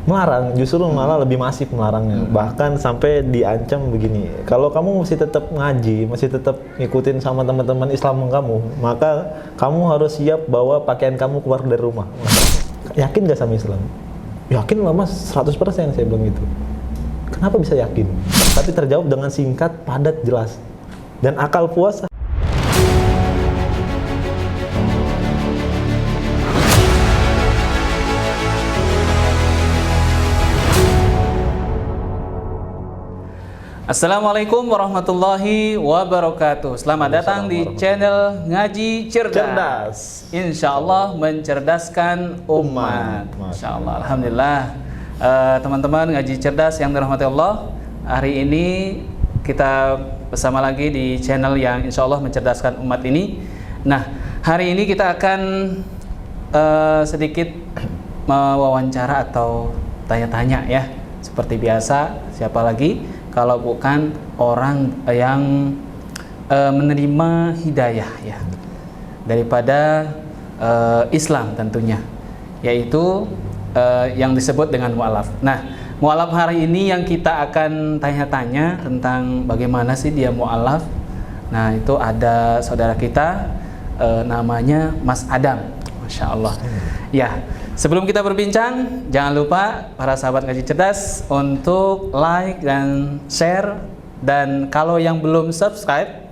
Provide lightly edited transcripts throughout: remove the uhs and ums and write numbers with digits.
Melarang, justru malah lebih masif melarangnya. Bahkan sampai diancam begini, kalau kamu masih tetap ngaji, masih tetap ngikutin sama teman-teman Islam kamu, maka kamu harus siap bawa pakaian kamu keluar dari rumah. Yakin gak sama Islam? Yakin lah mas, 100% saya bilang gitu. Kenapa bisa yakin? Tapi terjawab dengan singkat, padat, jelas. Dan akal puas. Assalamualaikum warahmatullahi wabarakatuh. Selamat datang di channel Ngaji Cerdas. Insya Allah mencerdaskan umat. Insya Allah. Alhamdulillah. Teman-teman Ngaji Cerdas yang dirahmati Allah, hari ini kita bersama lagi di channel yang insya Allah mencerdaskan umat ini. Nah, hari ini kita akan sedikit mewawancara atau tanya-tanya ya. Seperti biasa, siapa lagi kalau bukan orang yang menerima hidayah ya daripada Islam tentunya, yaitu yang disebut dengan mu'alaf. Nah, mu'alaf hari ini yang kita akan tanya-tanya tentang bagaimana sih dia mu'alaf. Nah, itu ada saudara kita namanya Mas Adam, Masya Allah ya. Sebelum kita berbincang, jangan lupa para sahabat Ngaji Cerdas untuk like dan share. Dan kalau yang belum subscribe,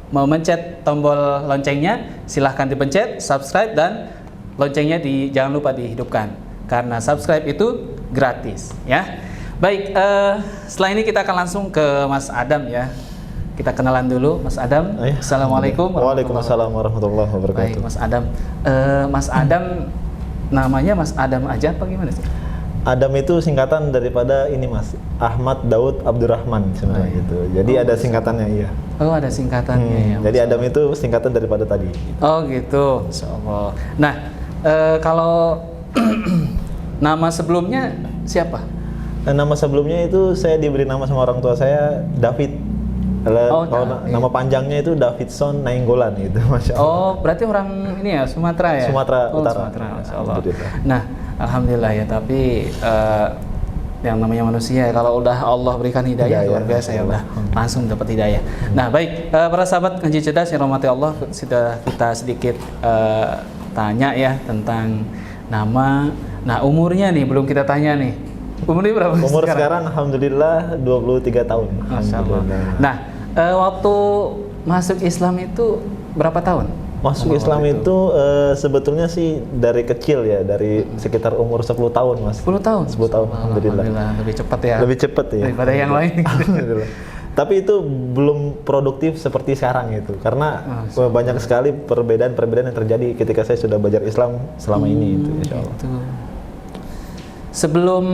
memencet tombol loncengnya, silahkan dipencet subscribe, dan loncengnya jangan lupa dihidupkan, karena subscribe itu gratis ya. Baik, setelah ini kita akan langsung ke Mas Adam ya. Kita kenalan dulu, Mas Adam. Assalamualaikum. Waalaikumsalam warahmatullahi wabarakatuh. Baik, Mas Adam. Mas Adam, namanya Mas Adam aja apa gimana sih? Adam itu singkatan daripada ini Mas, Ahmad Daud Abdurrahman sebenarnya gitu. Jadi ada singkatannya iya. Oh, ada singkatannya ya. Jadi Adam itu singkatan daripada tadi. Oh gitu, insyaallah. Nah, kalau nama sebelumnya siapa? Nama sebelumnya itu saya diberi nama sama orang tua saya David. Nama panjangnya itu Davidson Nainggolan gitu, Masya Allah. Oh, berarti orang ini ya, Sumatera ya? Sumatera Utara. Sumatera, Masya Allah. Nah, alhamdulillah ya, tapi yang namanya manusia, kalau udah Allah berikan hidayah luar biasa ya, udah langsung dapat hidayah. Nah, baik, para sahabat Ngaji Cerdas yang rahmati Allah, sudah kita sedikit tanya ya tentang nama. Nah, umurnya nih belum kita tanya nih. Umurnya berapa sekarang? Alhamdulillah 23 tahun. Masya Allah. Nah, waktu masuk Islam itu berapa tahun? Masuk Islam itu sebetulnya sih dari kecil ya, dari sekitar umur 10 tahun Mas. 10 tahun? 10 tahun, Alhamdulillah. Lebih cepat ya? Lebih cepat ya. Daripada yang lain. Alhamdulillah. Tapi itu belum produktif seperti sekarang itu, karena banyak sekali perbedaan-perbedaan yang terjadi ketika saya sudah belajar Islam selama ini itu, insya Allah. Itu. Sebelum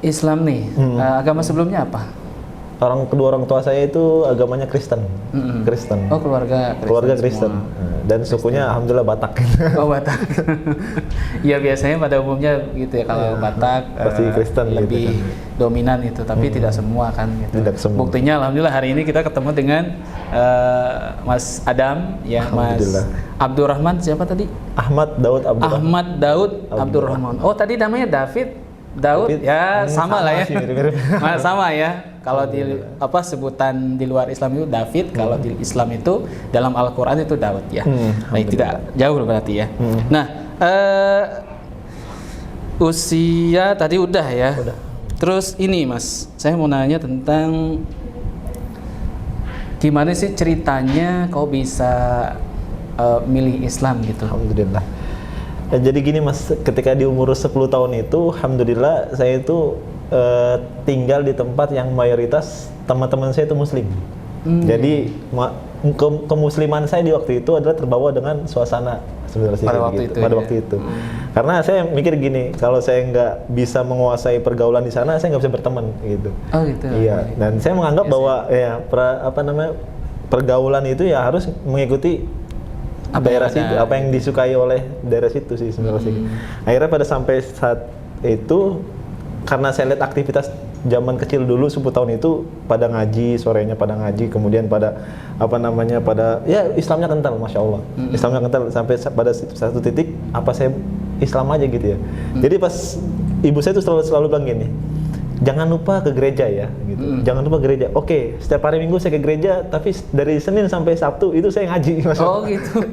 Islam nih, agama sebelumnya apa? Kedua orang tua saya itu agamanya Kristen. Kristen. Oh, keluarga Kristen. Dan sukunya alhamdulillah Batak. Oh, Batak. Ya biasanya pada umumnya gitu ya, kalau Batak pasti Kristen lebih gitu, dominan itu, tapi tidak semua kan gitu. Tidak semua. Buktinya alhamdulillah hari ini kita ketemu dengan Mas Adam ya, Mas Abdurrahman siapa tadi? Ahmad Daud Abdurrahman. Ahmad Daud Abdurrahman. Oh, tadi namanya Daud ya, sama lah ya. Sama ya. Kalau di sebutan di luar Islam itu David, kalau di Islam itu dalam Al-Qur'an itu Daud ya. Baik, tidak jauh berarti ya. Nah, usia tadi udah ya. Udah. Terus ini Mas, saya mau nanya tentang gimana sih ceritanya kau bisa milih Islam gitu. Alhamdulillah. Jadi gini Mas, ketika di umur 10 tahun itu, alhamdulillah saya itu tinggal di tempat yang mayoritas teman-teman saya itu muslim. Jadi kemusliman saya di waktu itu adalah terbawa dengan suasana sebenarnya pada waktu itu. Karena saya mikir gini, kalau saya nggak bisa menguasai pergaulan di sana, saya nggak bisa berteman gitu. Oh gitu. Iya. Dan saya menganggap bahwa ya pergaulan itu ya harus mengikuti daerah situ, apa yang disukai oleh daerah situ sih sebenarnya. Akhirnya pada sampai saat itu, karena saya lihat aktivitas zaman kecil dulu 10 tahun itu pada ngaji, sorenya pada ngaji, kemudian pada pada ya Islamnya kental, Masya Allah. Islamnya kental sampai pada satu titik saya Islam aja gitu ya. Jadi pas ibu saya tuh selalu bilang gini, jangan lupa ke gereja ya, gitu. Jangan lupa gereja. Oke, setiap hari Minggu saya ke gereja, tapi dari Senin sampai Sabtu itu saya ngaji. Oh gitu.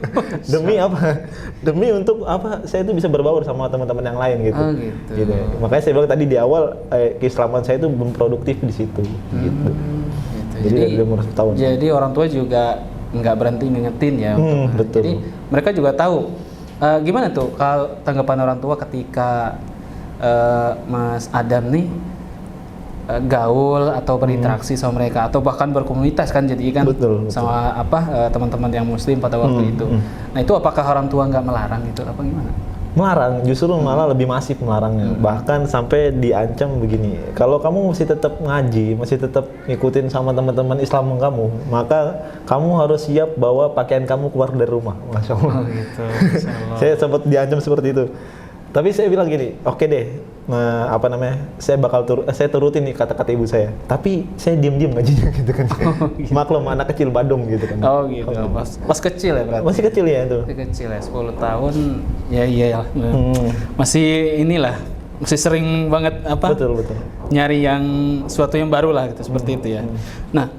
Demi apa? Demi untuk apa? Saya itu bisa berbaur sama teman-teman yang lain gitu. Oh gitu. Makanya saya bilang tadi di awal keislaman saya itu belum produktif di situ. Gitu. Jadi dari umur 1 tahun. Jadi orang tua juga nggak berhenti ngingetin ya. Betul. Jadi mereka juga tahu. Gimana tuh kalau tanggapan orang tua ketika Mas Adam nih gaul atau berinteraksi sama mereka atau bahkan berkomunitas kan, jadi kan betul. Sama teman-teman yang muslim pada waktu itu. Nah itu apakah orang tua nggak melarang itu apa gimana? Melarang, justru malah lebih masif melarangnya. Bahkan sampai diancam begini, kalau kamu masih tetap ngaji, masih tetap ngikutin sama teman-teman Islam kamu, maka kamu harus siap bawa pakaian kamu keluar dari rumah. Masya Allah. Oh gitu. Saya sempat diancam seperti itu. Tapi saya bilang gini, oke deh, saya turutin nih kata-kata ibu saya. Tapi saya diam-diam ngajinya gitu kan. Gitu. Maklum anak kecil Badung gitu kan. Oh gitu. Pas kecil ya berarti. Masih kecil ya itu. Masih kecil ya, 10 tahun. Ya iya. Masih inilah, masih sering banget apa? Betul. Nyari yang suatu yang baru lah gitu, seperti itu ya. Nah,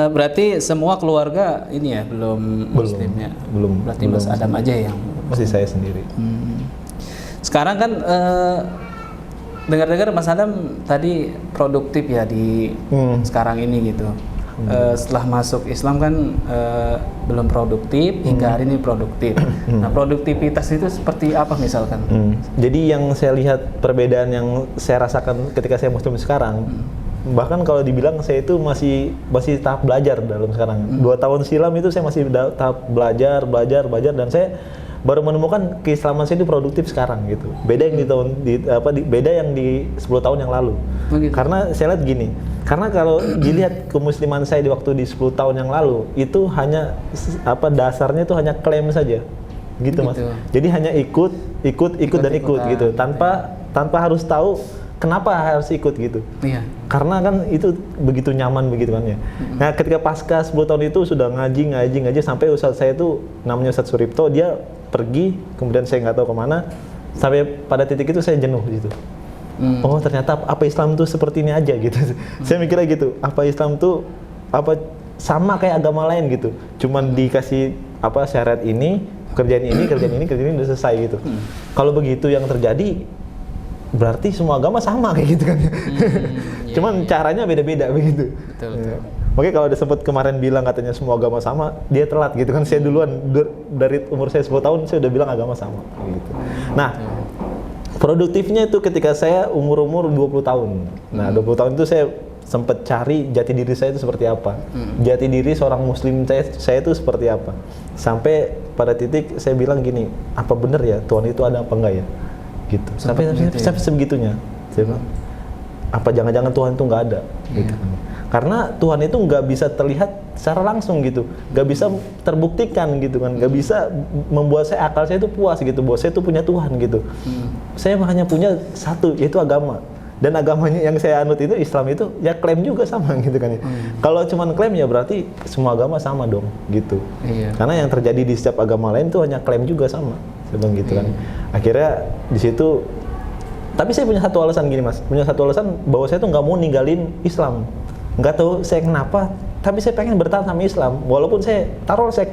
berarti semua keluarga ini ya belum muslim ya. Belum. Berarti Mas Adam aja yang masih saya sendiri. Sekarang kan dengar-dengar Mas Adam tadi produktif ya di sekarang ini gitu. Setelah masuk Islam kan belum produktif, hingga hari ini produktif. Nah produktivitas itu seperti apa misalkan? Jadi yang saya lihat perbedaan yang saya rasakan ketika saya muslim sekarang, bahkan kalau dibilang saya itu masih tahap belajar dalam sekarang. 2 tahun silam itu saya masih tahap belajar dan saya baru menemukan keislaman saya itu produktif sekarang gitu. Beda yang beda yang di 10 tahun yang lalu. Begitu. Karena saya lihat gini, karena kalau dilihat kemusliman saya di waktu di 10 tahun yang lalu itu hanya dasarnya itu hanya klaim saja. Gitu Mas. Jadi hanya ikut gitu tanpa harus tahu kenapa harus ikut gitu. Iya. Karena kan itu begitu nyaman begitu kan ya. Nah, ketika pasca 10 tahun itu sudah ngaji sampai ustadz saya itu namanya Ustadz Suripto, dia pergi, kemudian saya nggak tahu kemana, sampai pada titik itu saya jenuh gitu. Oh ternyata apa Islam tuh seperti ini aja gitu. Saya mikirnya gitu, apa Islam tuh sama kayak agama lain gitu. Cuman dikasih syarat ini, kerjaan ini udah selesai gitu. Kalau begitu yang terjadi, berarti semua agama sama kayak gitu kan ya. Cuman caranya beda-beda begitu. Betul. Makanya kalau ada sempat kemarin bilang katanya semua agama sama, dia telat gitu kan. Saya duluan dari umur saya 10 tahun saya udah bilang agama sama gitu. Nah, produktifnya itu ketika saya umur 20 tahun. Nah, 20 tahun itu saya sempat cari jati diri saya itu seperti apa. Jati diri seorang muslim saya itu seperti apa. Sampai pada titik saya bilang gini, apa benar ya Tuhan itu ada apa enggak ya? Gitu. Sampai sebegitunya. Saya bilang, apa jangan-jangan Tuhan itu nggak ada? Gitu. Karena Tuhan itu nggak bisa terlihat secara langsung gitu, nggak bisa terbuktikan gitu kan, nggak bisa membuat akal saya itu puas gitu, bahwa saya itu punya Tuhan gitu. Saya hanya punya satu, yaitu agama. Dan agamanya yang saya anut itu Islam itu ya klaim juga sama gitu kan. Kalau cuman klaim ya berarti semua agama sama dong gitu. Karena yang terjadi di setiap agama lain itu hanya klaim juga sama, sebang gitu kan. Akhirnya di situ. Tapi saya punya satu alasan gini Mas, bahwa saya tuh nggak mau ninggalin Islam. Nggak tahu saya kenapa, tapi saya pengen bertahan sama Islam. Walaupun saya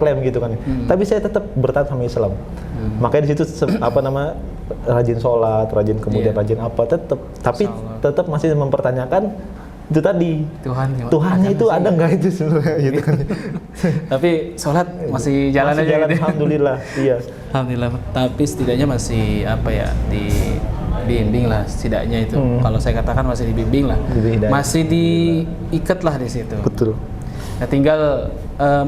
klaim gitu kan, tapi saya tetap bertahan sama Islam. Makanya di situ rajin sholat, rajin apa tetap masih mempertanyakan itu tadi. Tuhannya itu ada nggak itu sebenarnya gitu kan. Tapi sholat masih jalan aja jalan, gitu. Alhamdulillah. Iya. Alhamdulillah. Tapi setidaknya masih dibimbing lah setidaknya itu. Kalau saya katakan masih dibimbing lah. Masih diikat lah di situ. Betul. Nah, tinggal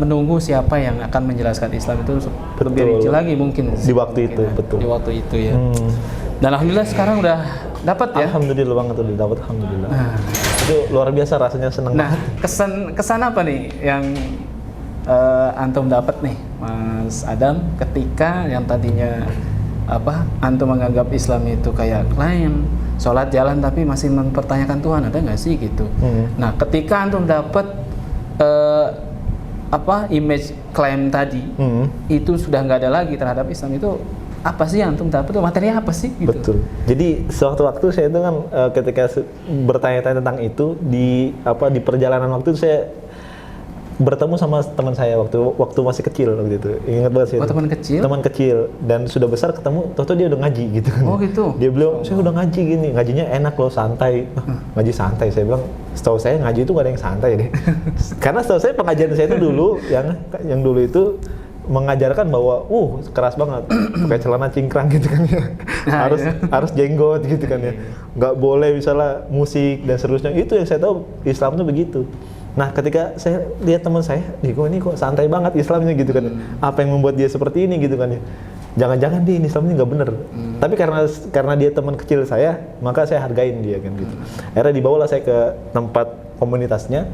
menunggu siapa yang akan menjelaskan Islam itu lebih rinci lagi mungkin di waktu itu, betul. Di waktu itu ya. Dan alhamdulillah sekarang udah dapat ya. Alhamdulillah banget udah dapat, alhamdulillah. Itu luar biasa rasanya, senang banget. Kesan apa nih yang antum dapat nih Mas Adam ketika yang tadinya antum menganggap Islam itu kayak klaim sholat jalan tapi masih mempertanyakan Tuhan, ada nggak sih gitu. Nah ketika antum dapat image klaim tadi itu sudah nggak ada lagi terhadap Islam, itu apa sih yang antum dapat, materi apa sih gitu. Betul. Jadi sewaktu waktu saya itu kan ketika bertanya-tanya tentang itu di perjalanan waktu itu saya bertemu sama teman saya waktu masih kecil waktu itu. Ingat banget sih. Oh, teman kecil? Teman kecil, dan sudah besar ketemu, tahu dia udah ngaji gitu kan. Oh gitu. Dia bilang, "Saya udah ngaji gini, ngajinya enak loh, santai." Ngaji santai. Saya bilang, "Setahu saya ngaji itu gak ada yang santai deh." Karena setahu saya pengajian saya itu dulu yang dulu itu mengajarkan bahwa keras banget, pakai celana cingkrang gitu kan ya. Harus jenggot gitu kan ya. Nggak boleh misalnya musik dan seterusnya. Itu yang saya tahu Islam itu begitu. Nah, ketika saya lihat teman saya, ini kok santai banget Islamnya gitu kan. Apa yang membuat dia seperti ini gitu kan ya. Jangan-jangan dia ini Islamnya nggak bener. Tapi karena dia teman kecil saya, maka saya hargain dia kan gitu. Akhirnya dibawalah saya ke tempat komunitasnya.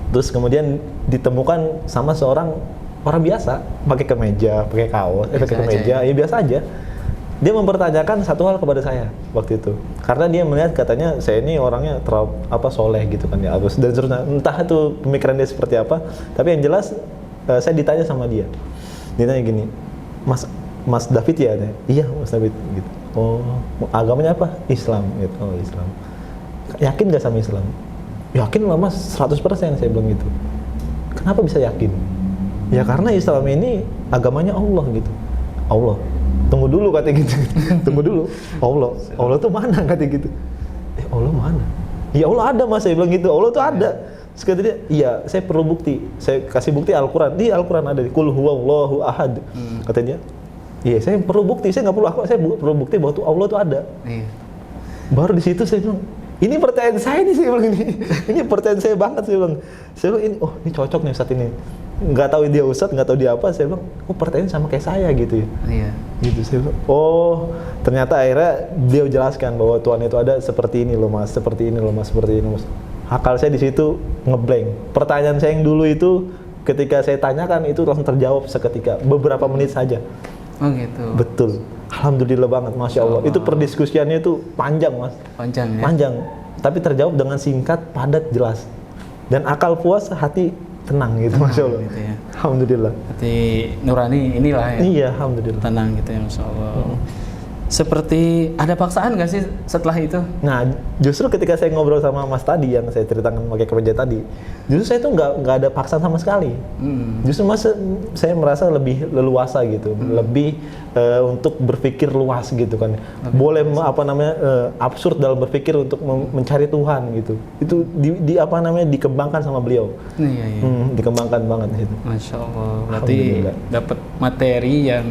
Terus kemudian ditemukan sama seorang orang biasa, pakai kemeja, pakai kaos, pakai kemeja, ya biasa aja. Dia mempertanyakan satu hal kepada saya waktu itu, karena dia melihat katanya saya ini orangnya soleh gitu kan ya, dan seterusnya. Entah itu pemikiran dia seperti apa, tapi yang jelas saya ditanya sama dia. Dia tanya gini, Mas David ya? Iya Mas David gitu. Oh, agamanya apa? Islam gitu. Oh, Islam. Yakin gak sama Islam? Yakin lah Mas, 100% saya bilang gitu. Kenapa bisa yakin? Ya karena Islam ini agamanya Allah gitu. Allah. Tunggu dulu katanya gitu. Tunggu dulu. Allah tuh mana katanya gitu. Allah mana? Ya Allah ada Mas, saya bilang gitu. Allah tuh ada. Terus kata dia, iya saya perlu bukti. Saya kasih bukti Al-Quran. Di Al-Quran ada, Qul huwallahu ahad. Katanya, iya saya perlu bukti. Saya nggak perlu saya perlu bukti bahwa tuh Allah tuh ada. Iya. Baru di situ saya bilang, ini pertanyaan saya nih, saya bilang ini pertanyaan saya banget, saya bilang. Saya bilang ini cocok nih saat ini. Nggak tahu dia ustadz, nggak tahu dia apa, saya bilang, pertanyaan sama kayak saya gitu ya. Iya. Gitu saya bilang, ternyata akhirnya dia jelaskan bahwa Tuhan itu ada seperti ini loh Mas, seperti ini loh Mas, seperti ini Mas. Akal saya di situ ngeblank. Pertanyaan saya yang dulu itu ketika saya tanyakan itu langsung terjawab seketika, beberapa menit saja. Oh gitu. Betul. Alhamdulillah banget, Masya Allah. Itu perdiskusiannya itu panjang Mas. Panjang ya? Panjang. Tapi terjawab dengan singkat, padat, jelas. Dan akal puas, hati tenang gitu, Masya Allah. Gitu ya. Alhamdulillah. Hati nurani inilah ya. Iya, Alhamdulillah. Tenang gitu ya, Masya Allah. Seperti ada paksaan nggak sih setelah itu? Nah, justru ketika saya ngobrol sama Mas tadi yang saya ceritakan pakai kemeja tadi, justru saya tuh nggak ada paksaan sama sekali. Justru Mas, saya merasa lebih leluasa gitu, lebih untuk berpikir luas gitu kan. Boleh absurd dalam berpikir untuk mencari Tuhan gitu. Itu dikembangkan sama beliau. Iya. Dikembangkan banget itu. Masya Allah. Berarti dapat materi yang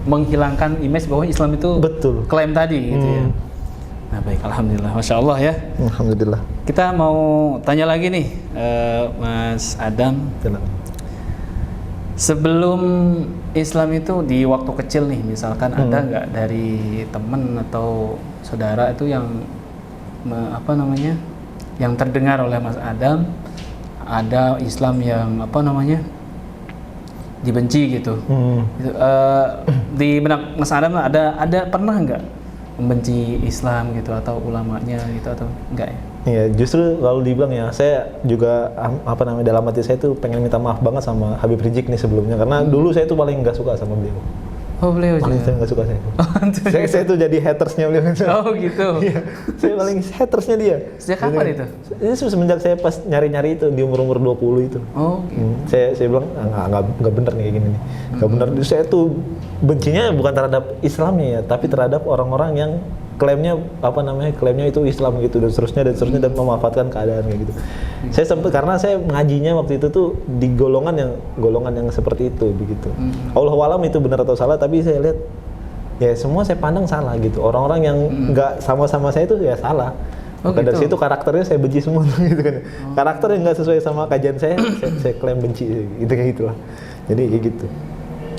menghilangkan image bahwa Islam itu klaim tadi gitu ya. Nah baik, Alhamdulillah, Masya Allah ya. Alhamdulillah. Kita mau tanya lagi nih, Mas Adam. Sebelum Islam itu di waktu kecil nih, misalkan ada nggak dari teman atau saudara itu yang yang terdengar oleh Mas Adam, ada Islam yang dibenci gitu. Di benak Mas Adam ada pernah nggak membenci Islam gitu atau ulamanya gitu atau enggak ya? Iya, justru kalau dibilang ya, saya juga dalam hati saya tuh pengen minta maaf banget sama Habib Rizik nih sebelumnya, karena dulu saya tuh paling nggak suka sama beliau. Oh, beliau paling saya nggak suka saya. Saya tuh jadi hatersnya beliau. Oh gitu. Iya, saya paling hatersnya dia. Sejak kapan itu? Ini semenjak saya pas nyari-nyari itu di umur 20 itu. Oh gitu. Saya bilang nggak bener nih kayak gini nih. Nggak bener. Saya tuh bencinya bukan terhadap Islamnya ya, tapi terhadap orang-orang yang klaimnya itu Islam gitu dan seterusnya dan memanfaatkan keadaan kayak gitu. Saya sempat, karena saya ngajinya waktu itu tuh di golongan yang seperti itu begitu. Allahu alam itu benar atau salah, tapi saya lihat ya semua saya pandang salah gitu. Orang-orang yang nggak sama-sama saya itu ya salah. Maka dari situ karakternya saya benci semua gitu kan. Karakter yang nggak sesuai sama kajian saya klaim benci gitu, kayak gitulah. Jadi kayak gitu.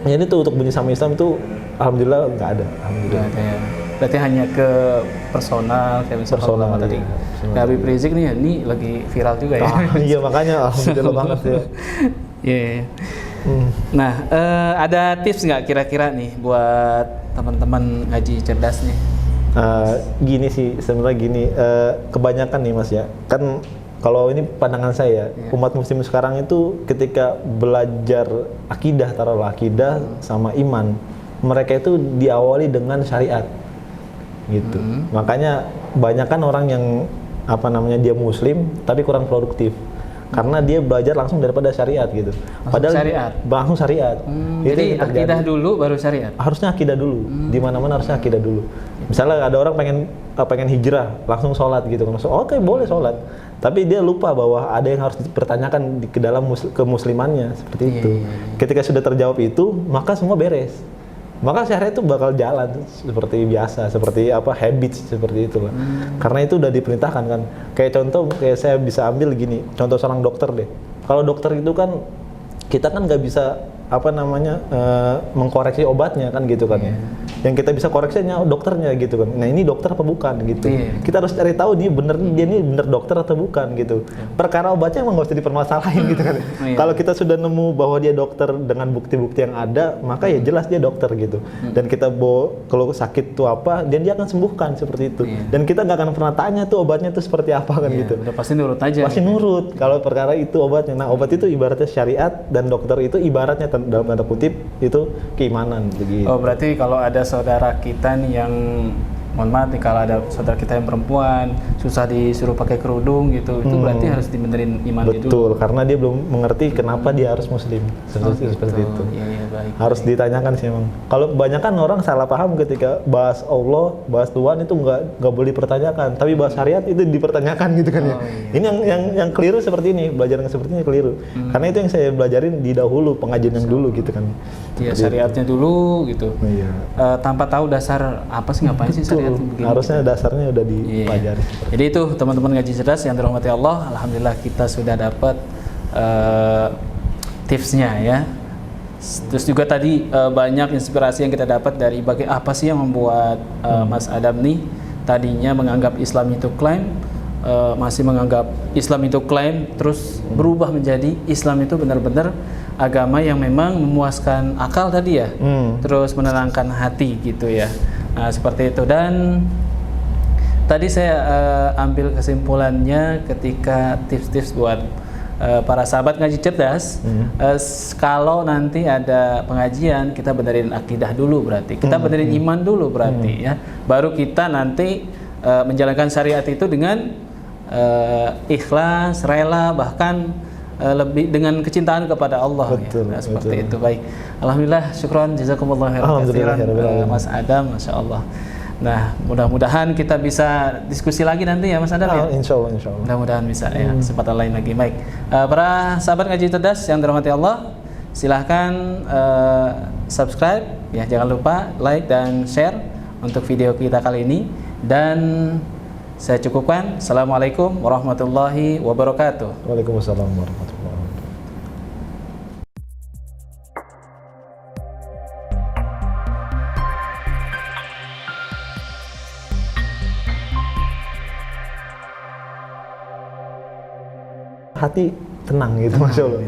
Jadi tuh untuk benci sama Islam itu alhamdulillah nggak ada. Alhamdulillah. Nggak ada ya. Berarti hanya ke personal kayak misalnya tadi. Habib Rizik nih, ini lagi viral juga ya. Iya makanya alhamdulillah banget ya. Iya. Nah, ada tips nggak kira-kira nih buat teman-teman ngaji cerdas nih? Gini sih sebenarnya kebanyakan nih Mas ya, kan kalau ini pandangan saya, umat muslim sekarang itu ketika belajar akidah sama iman, mereka itu diawali dengan syariat gitu. Makanya banyakan orang yang apa namanya dia muslim tapi kurang produktif karena dia belajar langsung daripada syariat gitu. Padahal syariat. langsung syariat. Itu Jadi yang terjadi. akidah dulu baru syariat. Harusnya akidah dulu. Di mana-mana harusnya akidah dulu. Misalnya ada orang pengen hijrah, langsung sholat gitu kan. Oke, boleh sholat. Tapi dia lupa bahwa ada yang harus dipertanyakan ke dalam kemuslimannya seperti itu. Ketika sudah terjawab itu, maka semua beres. Maka syariat itu bakal jalan seperti biasa, seperti habits seperti itulah. Karena itu udah diperintahkan kan. Kayak contoh, kayak saya bisa ambil gini, contoh seorang dokter deh. Kalau dokter itu kan kita kan nggak bisa mengkoreksi obatnya kan gitu kan ya. Yang kita bisa koreksinya dokternya gitu kan. Nah ini dokter apa bukan gitu. Kita harus cari tahu dia ini bener dokter atau bukan gitu. Perkara obatnya emang nggak usah dipermasalahin gitu kan. Kalau kita sudah nemu bahwa dia dokter dengan bukti-bukti yang ada, maka ya jelas dia dokter gitu. Dan kita kalau sakit tuh apa, dan dia akan sembuhkan seperti itu. Dan kita nggak akan pernah tanya tuh obatnya tuh seperti apa kan gitu. Udah pasti nurut aja. Pasti nurut kalau perkara itu obatnya. Nah obat itu ibaratnya syariat dan dokter itu ibaratnya dalam tanda kutip itu keimanan begitu. Oh berarti kalau ada saudara kita nih yang mohon maaf nih, kalau ada saudara kita yang perempuan susah disuruh pakai kerudung gitu, itu berarti harus dibenerin imannya dulu. Betul, karena dia belum mengerti kenapa dia harus muslim. Seperti itu. Iya, baik. Harus ditanyakan sih emang. Kalau kebanyakan orang salah paham ketika bahas Allah, bahas Tuhan itu nggak boleh dipertanyakan, tapi bahas syariat itu dipertanyakan gitu kan ya. Ini yang keliru seperti ini, belajar yang seperti ini keliru. Karena itu yang saya belajarin di dahulu, pengajian yang dulu gitu kan. Iya, syariatnya dulu gitu. Iya. Tanpa tahu dasar apa sih, ngapain sih syariat begini. Harusnya dasarnya udah dipelajari. Jadi itu teman-teman ngaji cerdas yang dirahmati Allah, alhamdulillah kita sudah dapat tipsnya ya. Terus juga tadi banyak inspirasi yang kita dapat dari apa sih yang membuat Mas Adam nih tadinya menganggap Islam itu klaim, masih menganggap Islam itu klaim, terus berubah menjadi Islam itu benar-benar agama yang memang memuaskan akal tadi ya, terus menenangkan hati gitu ya. Nah seperti itu. Dan tadi saya ambil kesimpulannya ketika tips-tips buat para sahabat ngaji cerdas, kalau nanti ada pengajian kita benerin akidah dulu berarti, kita benerin iman dulu berarti ya, baru kita nanti menjalankan syariat itu dengan ikhlas, rela, bahkan lebih dengan kecintaan kepada Allah. Betul, ya. Nah, seperti itu. Baik, alhamdulillah, syukron, jazakumullah khairan, Mas Adam, masya Allah. Nah, mudah-mudahan kita bisa diskusi lagi nanti ya Mas Adam ya. Insya Allah. Mudah-mudahan bisa ya, kesempatan lain lagi. Baik, para sahabat ngaji cerdas yang dirahmati Allah, silahkan subscribe ya, jangan lupa like dan share untuk video kita kali ini. Dan saya cukupkan. Assalamualaikum warahmatullahi wabarakatuh. Waalaikumsalam warahmatullahi wabarakatuh. Hati tenang gitu, masya Allah.